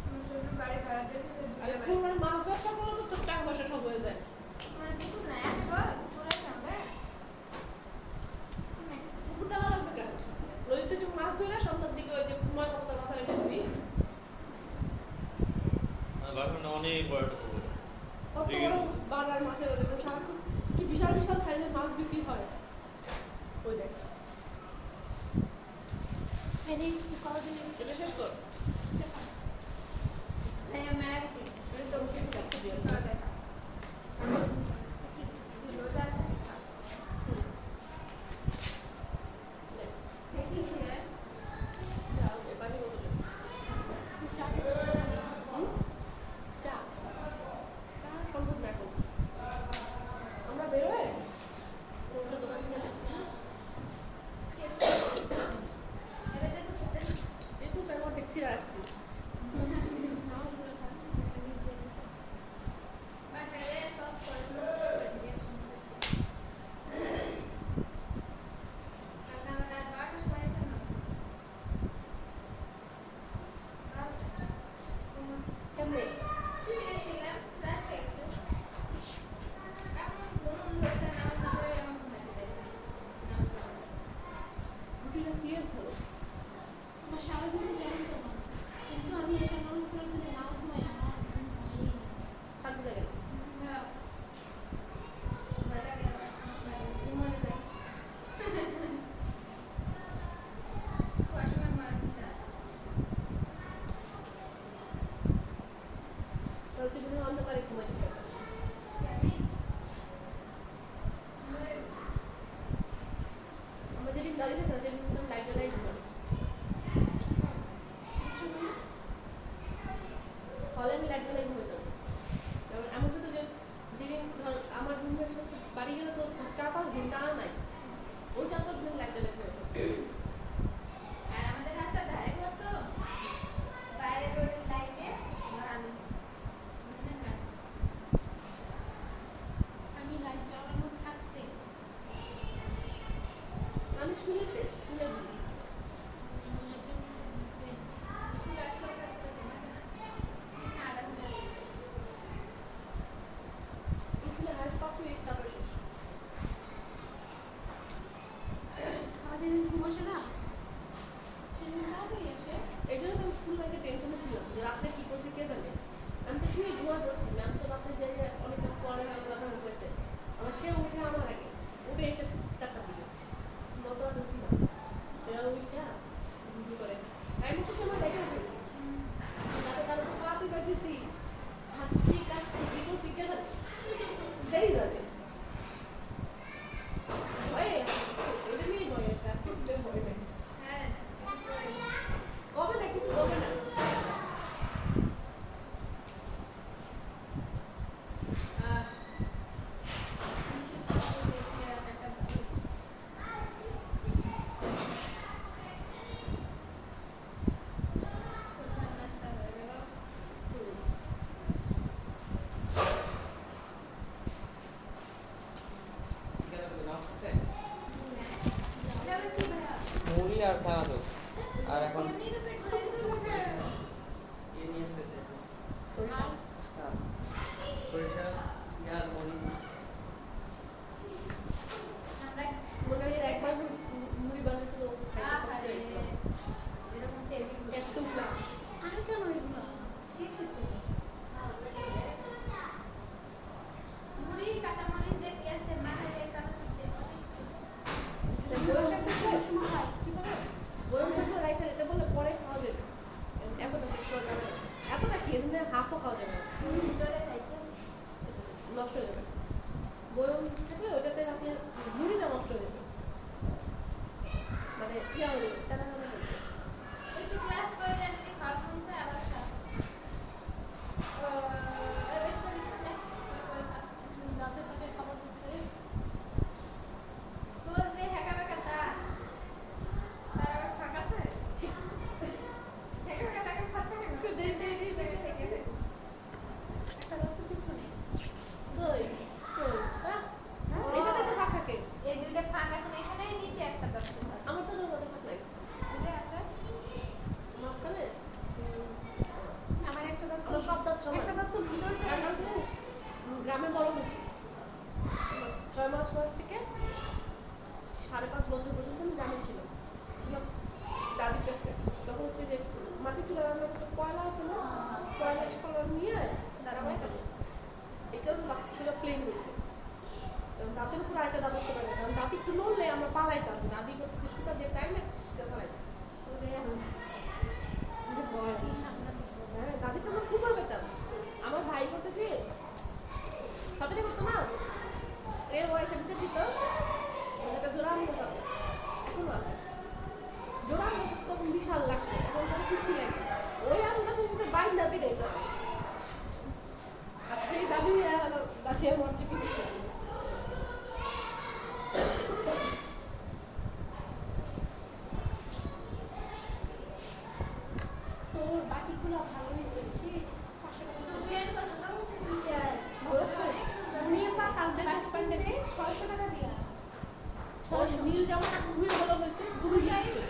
আমার শরীর বাড়ি ভাড়া দিয়ে আরে পুরো মাছ ব্যবসা করলে তো তোর টাকা পয়সা সব হয়ে যায় আমার দেখুন না একবার পুরো সামনে পুকুর টাকা লাগবে কেন নদীতে যে মাছ ধরে সন্ধ্যার দিকে ওই যে কুমার কমতার মাথা রেখে দিবি অনেক বড় কত বড় বাজার মাছের ওই দেখুন সারাক্ষণ কি বিশাল বিশাল সাইজের মাছ বিক্রি হয় ওই দেখ এনে কদিন এটা শেষ কর মেলা গেছি তো কিছু করতে দিও না দেখা তুই রোজা আছে দেখি সে যাও এবারে বলো চা চা চা সম্ভব না এখন আমরা বেরোয় ওটা দোকান থেকে এটাতে তো খেতে এই তো ব্যবহার ট্যাক্সি রাখছি নামাজ পড়ে খাই নিচে নিচে বাটারে সব করে রাত 12টার সময় এসে নামাজ পড়ছি আর কেমনে টিভি দেখছিলাম রাত হয়ে গেছে এখন ঘুম ধরছে নামাজ পড়ে এমন ঘুমাইতে দেয় রুটিটা সিরিয়াস হলো আমার সারাদিনে যেমন তেমন কিন্তু আমি এসে নামাজ পড়ে যদি নাও ঘুমাই আমার ঘুম হয়ই না শান্তি লাগে না ঘুমানো যায় কুয়ার সময় মারা যায় আর তুই যদি অন্ধকারে ঘুমাইতে পারিস আমরা যেদিন গাড়ি যেতাম সেদিন কিন্তু লাইট জ্বালাই ঘুমাই হলে আমি লাইট জ্বালাই ঘুমাইতাম এমন হতো যে যেদিন ধর আমার রুমমেট হচ্ছে বাড়ি গেলে তো 4-5 দিন টানা নাই ওই 4-5 দিন লাইট জ্বালাই ঘুমাইতাম আর আমাদের রাস্তার ধারে ঘর তো বাইরে রোডের লাইটে আমি আমি লাইট জ্বালানো থাকতে আমি শুনে শেষ শুনে দিই শুনে আসলে কাছে ঘুমাই না আলাদা কিছুদিন আগে টেনশনে ছিলাম যে রাত্রে কি করছি কে জানে। আমি তো শুয়ে ঘুমা পড়ছি, ম্যাম তো রাত্রে যাই অনেক পরে রান্না হয়েছে। আমার সে উঠে আমার আগে উঠে এসে 4টার দিকে মতো আর উঠি না, উঠা ঘুম করে আমি তো সময় দেখে উঠেছি। তারপর তারপর পা তুই দিছি হাসছি কাশছি কি করছি কে জানে, সেই জানে। ভয়ে এটা নিয়েই ভয়, প্র্যাকটিসে ভয় নেই। হ্যাঁ কবে না কিছু কবে না। মুড়ি আর খাওয়া আর এখন এমনি তো পেট ভরে গেছে মুখে। আমরা মনে হয় একবার মুড়ি বানিয়েছিল আরে এরকম টেবিল একটু না আমি কেন এগুলো শেষে তো মুড়ি কাঁচামরিচ দিয়ে পেঁয়াজ দিয়ে মাখাই দিয়ে চামচ দিয়ে বয়স একটা সময় হয় কি করে গরম মশলা রাইখে দিতে বললে পরে খাওয়া যাবে, এতটা শেষ করা যাবে না। এতটা কি এমনি হাফও খাওয়া যাবে না, ভিতরে রাখতে নষ্ট হয়ে যাবে। বয়ম থাকলে ওইটাতে রাখলে মুড়িটা নষ্ট হয়ে যাবে, মানে ইয়া হয়ে যাবে, টানা টানা হয়ে যাবে। একটু ক্লাস করে দেন যদি খাওয়ার মন চায় আবার খাও বেশ করে দিস না দাঁতে ফাটে খাবার দিচ্ছে তো যে হ্যাকা বেকা তার আবার ফাঁক আছে হ্যাকা বেকা তাকে ফাঁক থাকে না দে দে দে দে থেকে দে একটা দাঁত তো পিছনে কই কই হ্যাঁ এটাতে তো ফাঁক থাকে। এই দুইটা ফাঁক আছে না এখানে নিচে একটা দাঁত আছে আমার তো কোনো কথা ফাঁক নাই বুঝে আছে মাঝখানে আমার একটা দাঁত আমার সব দাঁত সমান। একটা দাঁত তো ভিতরে চলে আর গেছে জানিস, গ্রামে বড় হয়েছি 6 মাস বয়স থেকে 5.5 বছর পর্যন্ত আমি গ্রামে ছিলাম দাদির কাছে। তখন হচ্ছে যে মাটির চুলা রান্না করতে কয়লা আছে না, কয়লা নিয়ে ধারাবাহিক আছে এই কারণে সেটা প্লেন হয়েছে। দাঁতের উপর আরেকটা দাঁত করতে পারে, কারণ দাঁত একটু নড়লে আমরা পালাইতাম, দাদি করতে সুতা দিয়ে টাইম সেটা পালাইতাম। কি সাংঘাতিক হ্যাঁ দাদি তো আমার খুব ভালো পেতাম। আমার ভাই করতে গিয়ে সতেরো করতো না, এর বয়সে বিচার দিত একটা জোড়া আঙ্গুল আছে, এখনো আছে জোড়া আঙ্গুল তখন বিশাল লাগতো, এখন তার পিচ্ছি লাগে ওই আঙ্গুল গাছের সাথে বাইক না পেরে আর সেই দাদি দাদি আমার চিকিৎসা তোর বাটিগুলো ভালো হয়েছে বুঝছিস 500 টাকা সুবিয়ার কত দাম আছে দুনিয়া পা কালকে বাটি কিনছে 600 টাকা দিয়া ওর নীল জামাটা খুবই ভালো হয়েছে, খুবই লাগছে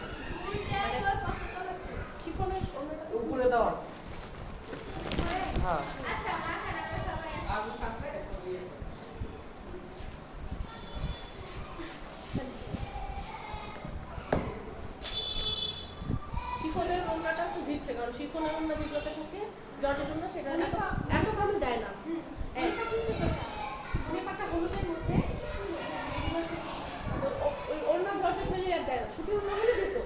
দুইটাই ওর পছন্দ হয়েছে শিফনের অন্যটা উপরে দেওয়া হ্যাঁ আচ্ছা মাখা না সবাই আলু কাটলে শিফনের ওড়নাটা একটু জিতছে, কারণ শিফনের ওড়না যেগুলোতে থাকে জর্জের জন্য সেটা এত ভালো দেয় না। এটা কিসে তোটা মানে পাতা হলুদের মধ্যে তো ওই ওড়না জর্জে ফেলে আর দেয় না, শুধু ওড়না হলে দিত।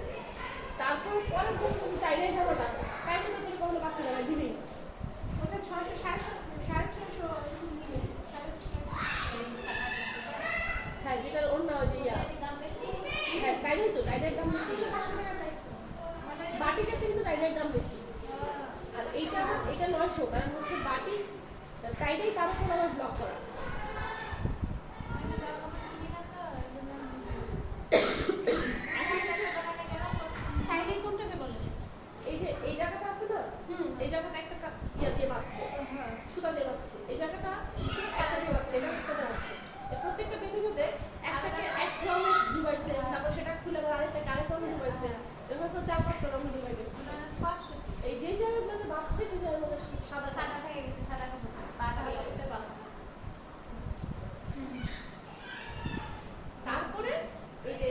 তারপর পরের যখন তুমি চাইনাই যাবো না, চাইলে তো তুমি কখনো পাচ্ছ না, দিবেই না। ওটা 600 650 নিবে হ্যাঁ যেটার ওড়না ওই যে ইয়া দাম বেশি হ্যাঁ টাইনের তো টাইনের দাম বেশি, 500 টাকা পাইছো মানে বাটির কাছে কিন্তু টাইনের দাম বেশি। আর এইটা 900, কারণ হচ্ছে বাটি টাইটাই তার উপর আবার ব্লক করা। আমি যাবো কিনি না তো দোকানে গেলাম চাইলে কোনটাকে বলে এই যে এই জায়গাটা আছে না, এই জায়গাটা একটা ইয়া দিয়ে বাঁধছে, সুতা দিয়ে বাঁধছে, এই জায়গাটা একটা দিয়ে বাঁধছে, এটা একটা দিয়ে বাঁধছে। প্রত্যেকটা বেঁধে বেঁধে একটাকে এক রঙে ডুবাইছে, তারপর সেটা খুলে আবার আরেকটাকে আরেক রঙে ডুবাইছে, এরকম 4-5টা রঙে ডুবাই গেছে। কষ্ট এই যে জায়গাগুলোতে বাঁধছে সেই জায়গার মধ্যে সাদা সাদা থেকে গেছে সাদা কাপড় পাটা সাদা বাঁধা। তারপরে এই যে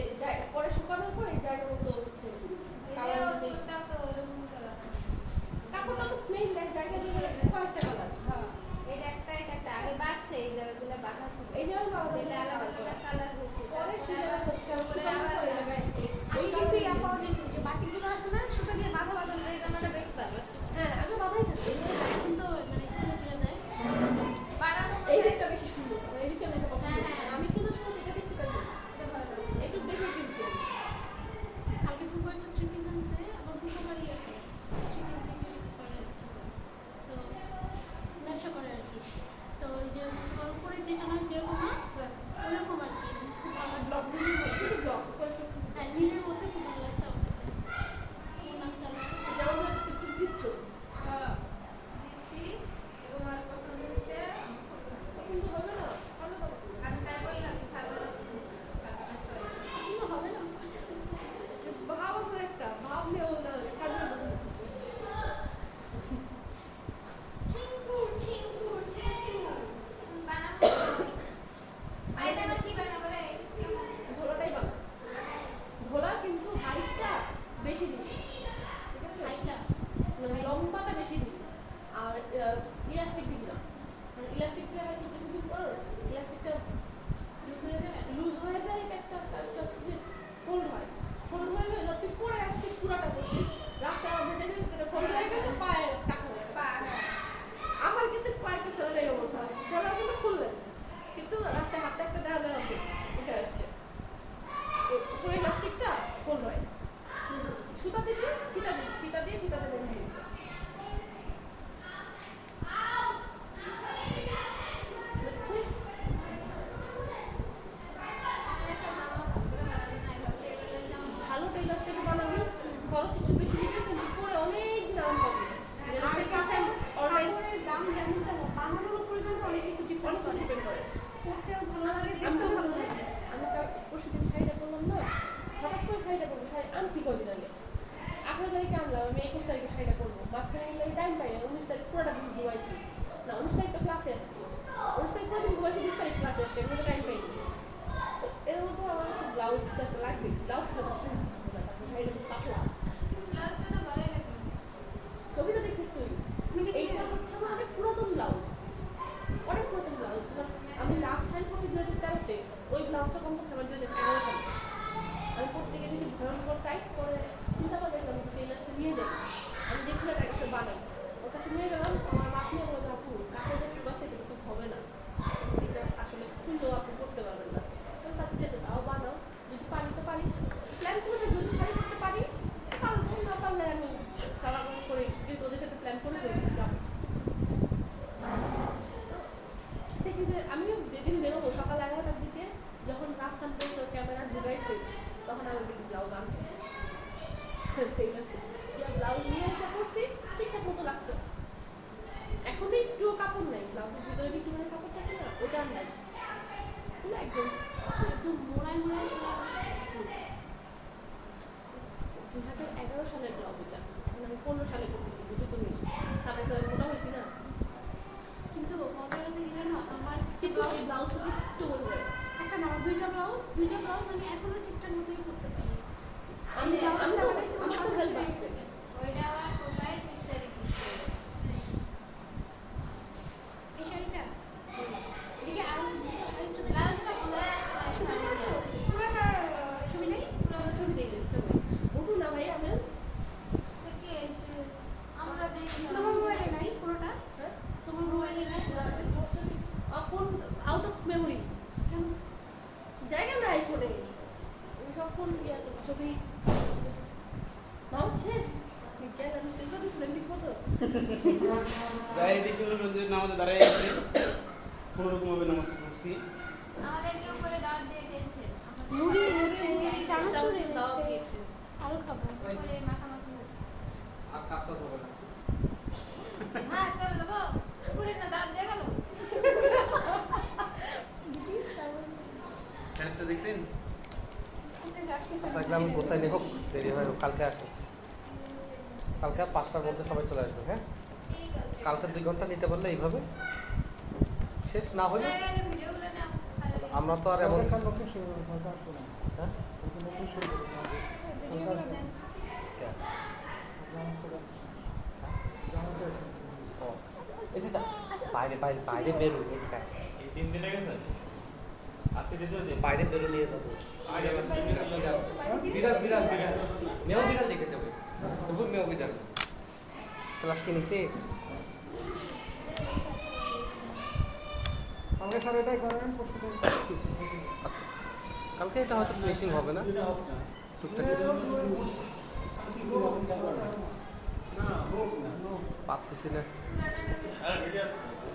পরে শুকানোর পর এই জায়গা মতো হচ্ছে এই যে ওটা তো এরকম করা ইলাস্টিক দিই না, ইলাস্টিক দিলে হয়তো কিছুদিন পর ইলাস্টিকটা লুজ হয়ে যায়, এটা একটা হচ্ছে যে ফোল্ড হয়, ফোল্ড হয়ে তুই পরে আসছিস পুরাটা করছিস রাস্তায় ভেজে যেতে ফোল্ড হয়ে গেছে, পায়ে টাকা আমার কিন্তু কয়েকটা সেলার এই অবস্থা, সেলার কিন্তু ফুললেন কিন্তু রাস্তায় হাতটা একটা দেওয়া যায় উঠে আসছে, উপরে ইলাস্টিকটা ফোল্ড হয়, সুতা দিলে ফিতা দিয়ে বেঁধে দিতে। বুঝছিস? ভালো টেইলার থেকে বানাবি, খরচ একটু বেশি দিবে কিন্তু পরে অনেক দিন আরাম পাবি। কাপড়ের দাম যেমন তেমন বানানোর উপরে কিন্তু অনেক কিছু ডিপেন্ড করে, পড়তেও ভালো লাগে, দেখতেও ভালো লাগে। আমি পরশুদিন শাড়িটা করলাম না, হঠাৎ করে শাড়িটা করবো, শাড়ি আনছি কদিন আগে, 18 তারিখে আনলাম, আমি 21 তারিখে শাড়িটা করবো, মাঝখানে আমি টাইম পাই না, 19 তারিখ পুরোটা দিন ঘুমাইছি না, 19 তারিখ তো ক্লাসে আসছি, 19 তারিখ পুরো দিন ঘুমাইছি, 20 তারিখ ক্লাসে আসছি, এর মধ্যে টাইম পাইনি। এর মধ্যে আমার হচ্ছে ব্লাউজ লাগবে, ব্লাউজ শাড়িটা খুব পাতলা, ছবিটা দেখছিস তুই? এইটা হচ্ছে আমার অনেক পুরাতন ব্লাউজ, অনেক পুরাতন ব্লাউজ। আমি লাস্ট শাড়ি পরছি 2013-তে, ওই ব্লাউজটা কমপক্ষে আমার 2011 সালে। আমি পড়তে গিয়ে যদি ভয়ঙ্কর টাইট করে চিন্তা করে দেখলাম যে টেলার্সে নিয়ে যাই, আমি যে ছেলেটা একটু বানাই ওর কাছে নিয়ে গেলাম, আমার মাপ নিয়ে বলতে আপু কাপড় একটু বাসে এটা তো হবে না, এটা আসলে খুললেও আপনি করতে পারবেন না, তোর কাছে যেতে তাও বানাও, যদি পারি তো পারি, প্ল্যান ছিল যে যদি শাড়ি করতে পারি পারবো, না পারলে আমি সারাবাস করে যেহেতু ওদের সাথে প্ল্যান করে ফেলছি যাবো। দেখি যে আমিও যেদিন বেরোবো সকাল 11টার দিকে, যখন রাফসান পেয়েছে ক্যামেরা ঢুকাইছে তখন আমি গেছি ব্লাউজ আনতে, ব্লাউজ নিয়ে এসে করছি, ঠিকঠাক মতো লাগছে। এখন একটু কাপড় নাই, ব্লাউজের ভিতরে যে কিভাবে কাপড় থাকে না ওটা আর নাই, একদম একদম মোড়ায় মোড়ায় সেলাই করছে। 2011 সালের ব্লাউজ এটা, এখন আমি 15 সালে করতেছি, বুঝো তুমি 27 সালে মোটা হয়েছি না, কিন্তু মজার কথা কি জানো, আমার কিন্তু ব্লাউজ একটু বলবে একটা না, আমার দুইটা ব্লাউজ আমি এখনো ঠিকঠাক মতোই করতে পারি। আমি ব্লাউজটা তো বানাইছি আমি তো হেল্প আসছে, ওইটা আবার প্রোফাইল পিকচারে দিচ্ছে। এই শাড়িটা এদিকে আর একটু ব্লাউজটা বোঝা যাচ্ছে না শাড়ি। পুরোটা ছবি নেই, পুরো ছবি দিয়ে দিচ্ছে ওটু না ভাই আমি তো কি হয়েছে? আমরা দেখি না। তোমার মোবাইলে নাই পুরোটা, হ্যাঁ তোমার মোবাইলে নাই ফোন আউট অফ মেমোরি, কেন? জায়গা নাই ফোনে, সব ফোন ছবি নাম শেষ গেল, আমি শেষ করে দিচ্ছিলাম ঠিক মতো। যাই দেখি নামাজে দাঁড়াই আছে, কোনোরকমভাবে নামাজ পড়ছি, আমাদেরকে উপরে দাওয়াত দিয়ে দিয়েছে। মুড়ি এনেছে, চানাচুর দাওয়াত এনেছে, দিয়েছে। আরো খাবো। উপরে মাখামাখি হচ্ছে। আর কাজটা হবে না। হ্যাঁ চলো দেবো, উপরে না দাওয়াত দিয়ে গেল। ফ্যানসটা দেখছেন? আচ্ছা, এগুলো আমি গোছাই নিয়ে হোক, দেরি হয় হোক, কালকে আসো, কালকে 5টার মধ্যে সবাই চলে আসবে। হ্যাঁ, ঠিক আছে। কালকে 2 ঘন্টা নিতে পারলে এইভাবে শেষ না হলে ভিডিওগুলো না আমরা তো আর এমন কালকে নতুন শুরু করবো, কালকে আসবো না। হ্যাঁ? কালকে নতুন শুরু করবো, ভিডিওগুলো দেন। জামাতে আছে। জামাতে আছে। ও, এদিকে বাইরে বাইরে বাইরে বেরো, এদিকে আয়। এই 3 দিনে গেছে আজকে দ্বিতীয় দিন বাইরে বেরো নিয়ে যাবো। বিড়াল বিড়াল বিড়াল মেয়েও বিড়াল দেখে যাবে, তবু মেয়েও বিড়াল ক্লাস কি নিছে। কালকে স্যার এটাই করেন, আচ্ছা, কালকে এটা হয়তো ফিনিশিং হবে না, টুকটাক পারতেছি না।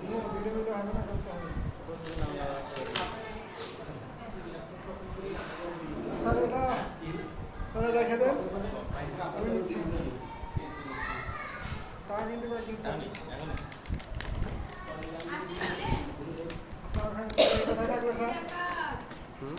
ভিডিও হবে না, কালকে হবে। স্যার এটা রেখে দেন, আমি নিচ্ছি। টাকা কিনতে পারি কিন্তু এখন আপনি ছিলেন? আপনার ওখানে কোথায় থাকবে স্যার? টাকা হুম